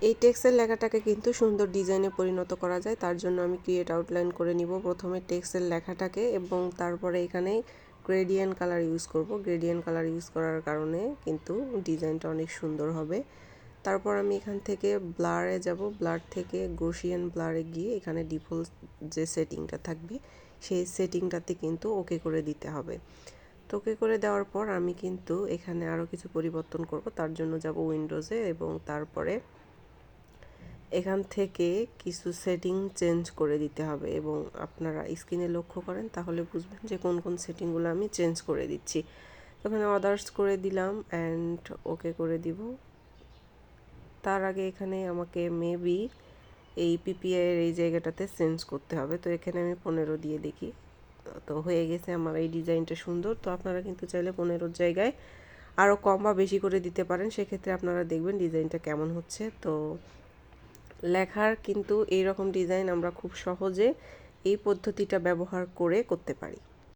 এই টেক্সটের লেখাটাকে কিন্তু সুন্দর ডিজাইনে পরিণত করা যায়, তার জন্য আমি ক্রিয়েট আউটলাইন করে নিব প্রথমে টেক্সটের লেখাটাকে, এবং তারপরে এখানে গ্রেডিয়েন্ট কালার ইউজ করব। গ্রেডিয়েন্ট কালার ইউজ করার কারণে কিন্তু ডিজাইনটা অনেক সুন্দর হবে। তারপর আমি এখান থেকে ব্লারে যাব, ব্লার থেকে গসিয়ান ব্লারে গিয়ে এখানে ডিফল্ট যে সেটিংটা থাকবে সেই সেটিংটাতে কিন্তু ওকে করে দিতে হবে। তো ওকে করে দেওয়ার পর আমি কিন্তু এখানে আরও কিছু পরিবর্তন করব, তার জন্য যাব উইন্ডোজে এবং তারপরে এখান থেকে কিছু সেটিং চেঞ্জ করে দিতে হবে, এবং আপনারা স্ক্রিনে লক্ষ্য করেন তাহলে বুঝবেন যে কোন কোন সেটিংগুলো আমি চেঞ্জ করে দিচ্ছি। ওখানে আদার্স করে দিলাম অ্যান্ড ওকে করে দিব। তার আগে এখানে আমাকে মেবি এই পিপিআই এর এই জায়গাটাতে চেঞ্জ করতে হবে, তো এখানে আমি 15 দিয়ে দেখি। তো হয়ে গেছে আমার এই ডিজাইনটা সুন্দর। তো আপনারা কিন্তু চাইলে 15 জায়গায় আরও কম বা বেশি করে দিতে পারেন, সেক্ষেত্রে আপনারা দেখবেন ডিজাইনটা কেমন হচ্ছে। তো লেখার কিন্তু এই রকম ডিজাইন আমরা খুব সহজে এই পদ্ধতিটা ব্যবহার করে করতে পারি।